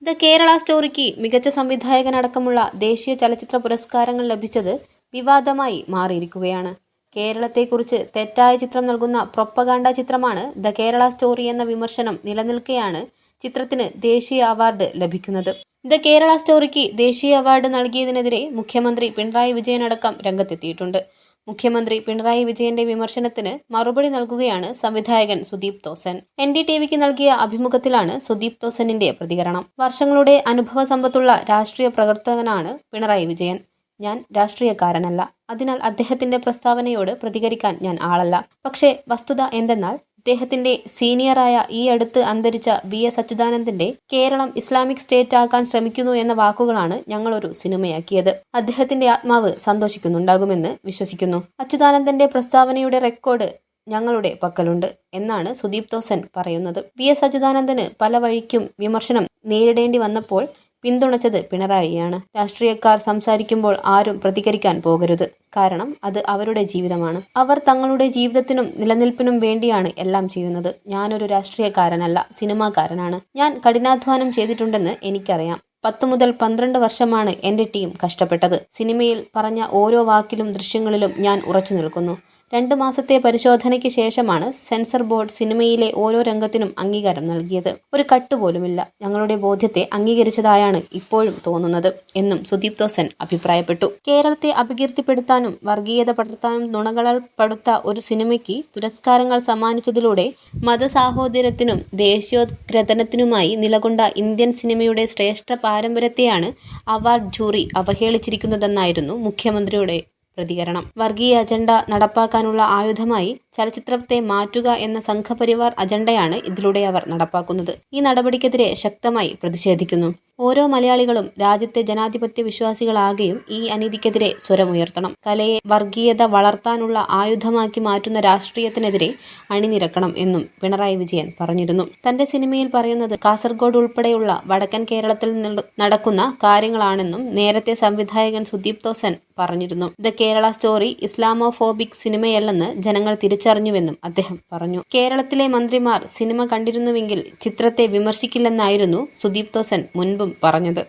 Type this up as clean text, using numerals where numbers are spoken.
The Kerala സ്റ്റോറിക്ക് മികച്ച സംവിധായകനടക്കമുള്ള ദേശീയ ചലച്ചിത്ര പുരസ്കാരങ്ങൾ ലഭിച്ചത് വിവാദമായി മാറിയിരിക്കുകയാണ്. കേരളത്തെക്കുറിച്ച് തെറ്റായ ചിത്രം നൽകുന്ന പ്രൊപ്പഗാണ്ട ചിത്രമാണ് ദ കേരള സ്റ്റോറി എന്ന വിമർശനം നിലനിൽക്കെയാണ് ചിത്രത്തിന് ദേശീയ അവാർഡ് ലഭിക്കുന്നത്. ദ കേരള സ്റ്റോറിക്ക് ദേശീയ അവാർഡ് നൽകിയതിനെതിരെ മുഖ്യമന്ത്രി പിണറായി വിജയൻ അടക്കം രംഗത്തെത്തിയിട്ടുണ്ട്. മുഖ്യമന്ത്രി പിണറായി വിജയന്റെ വിമർശനത്തിന് മറുപടി നൽകുകയാണ് സംവിധായകൻ സുദീപ് തോസൻ. NDTVക്ക് നൽകിയ അഭിമുഖത്തിലാണ് സുദീപ് തോസനിന്റെ പ്രതികരണം. വർഷങ്ങളുടെ അനുഭവ സമ്പത്തുള്ള രാഷ്ട്രീയ പ്രവർത്തകനാണ് പിണറായി വിജയൻ. ഞാൻ രാഷ്ട്രീയക്കാരനല്ല. അതിനാൽ അദ്ദേഹത്തിന്റെ പ്രസ്താവനയോട് പ്രതികരിക്കാൻ ഞാൻ ആളല്ല. പക്ഷേ വസ്തുത എന്തെന്നാൽ അദ്ദേഹത്തിന്റെ സീനിയറായ ഈ അടുത്ത് അന്തരിച്ച VS അച്യുതാനന്ദന്റെ കേരളം ഇസ്ലാമിക് സ്റ്റേറ്റ് ആക്കാൻ ശ്രമിക്കുന്നു എന്ന വാക്കുകളാണ് ഞങ്ങളൊരു സിനിമയാക്കിയത്. അദ്ദേഹത്തിന്റെ ആത്മാവ് സന്തോഷിക്കുന്നുണ്ടാകുമെന്ന് വിശ്വസിക്കുന്നു. അച്യുതാനന്ദന്റെ പ്രസ്താവനയുടെ റെക്കോർഡ് ഞങ്ങളുടെ പക്കലുണ്ട് എന്നാണ് സുദീപ് തോസൻ പറയുന്നത്. VS അച്യുതാനന്ദന് പല വഴിക്കും വിമർശനം നേരിടേണ്ടി വന്നപ്പോൾ പിന്തുണച്ചത് പിണറായിയാണ്. രാഷ്ട്രീയക്കാർ സംസാരിക്കുമ്പോൾ ആരും പ്രതികരിക്കാൻ പോകരുത്. കാരണം അത് അവരുടെ ജീവിതമാണ്. അവർ തങ്ങളുടെ ജീവിതത്തിനും നിലനിൽപ്പിനും വേണ്ടിയാണ് എല്ലാം ചെയ്യുന്നത്. ഞാനൊരു രാഷ്ട്രീയക്കാരനല്ല, സിനിമാക്കാരനാണ്. ഞാൻ കഠിനാധ്വാനം ചെയ്തിട്ടുണ്ടെന്ന് എനിക്കറിയാം. 10 മുതൽ 12 വർഷമാണ് എൻ്റെ ടീം കഷ്ടപ്പെട്ടത്. സിനിമയിൽ പറഞ്ഞ ഓരോ വാക്കിലും ദൃശ്യങ്ങളിലും ഞാൻ ഉറച്ചു നിൽക്കുന്നു. 2 മാസത്തെ പരിശോധനയ്ക്ക് ശേഷമാണ് സെൻസർ ബോർഡ് സിനിമയിലെ ഓരോ രംഗത്തിനും അംഗീകാരം നൽകിയത്. ഒരു കട്ട് പോലുമില്ല. ഞങ്ങളുടെ ബോധ്യത്തെ അംഗീകരിച്ചതായാണ് ഇപ്പോഴും തോന്നുന്നത് എന്നും സുദീപ് തോസൻ അഭിപ്രായപ്പെട്ടു. കേരളത്തെ അപകീർത്തിപ്പെടുത്താനും വർഗീയത പടർത്താനും നുണകളാൽ പടുത്ത ഒരു സിനിമയ്ക്ക് പുരസ്കാരങ്ങൾ സമ്മാനിച്ചതിലൂടെ മതസാഹോദര്യത്തിനും ദേശീയോദ്ഗ്രഥനത്തിനുമായി നിലകൊണ്ട ഇന്ത്യൻ സിനിമയുടെ ശ്രേഷ്ഠ പാരമ്പര്യത്തെയാണ് അവാർഡ് ജൂറി അവഹേളിച്ചിരിക്കുന്നതെന്നായിരുന്നു മുഖ്യമന്ത്രിയുടെ പ്രതികരണം. വർഗീയ അജണ്ട നടപ്പാക്കാനുള്ള ആയുധമായി ചലച്ചിത്രത്തെ മാറ്റുക എന്ന സംഘപരിവാർ അജണ്ടയാണ് ഇതിലൂടെ അവർ നടപ്പാക്കുന്നത്. ഈ നടപടിക്കെതിരെ ശക്തമായി പ്രതിഷേധിക്കുന്നു. ഓരോ മലയാളികളും രാജ്യത്തെ ജനാധിപത്യ വിശ്വാസികളാകെയും ഈ അനീതിക്കെതിരെ സ്വരമുയർത്തണം. കലയെ വർഗീയത വളർത്താനുള്ള ആയുധമാക്കി മാറ്റുന്ന രാഷ്ട്രീയത്തിനെതിരെ അണിനിരക്കണം എന്നും പിണറായി വിജയൻ പറഞ്ഞിരുന്നു. തന്റെ സിനിമയിൽ പറയുന്നത് കാസർഗോഡ് ഉൾപ്പെടെയുള്ള വടക്കൻ കേരളത്തിൽ നടക്കുന്ന കാര്യങ്ങളാണെന്നും നേരത്തെ സംവിധായകൻ സുദീപ് തോസൻ പറഞ്ഞിരുന്നു. ദ കേരള സ്റ്റോറി ഇസ്ലാമോഫോബിക് സിനിമയല്ലെന്ന് ജനങ്ങൾ തിരിച്ചറിഞ്ഞുവെന്നും അദ്ദേഹം പറഞ്ഞു. കേരളത്തിലെ മന്ത്രിമാർ സിനിമ കണ്ടിരുന്നുവെങ്കിൽ ചിത്രത്തെ വിമർശിക്കില്ലെന്നായിരുന്നു സുദീപ് തോസൻ മുൻപും പറഞ്ഞത്.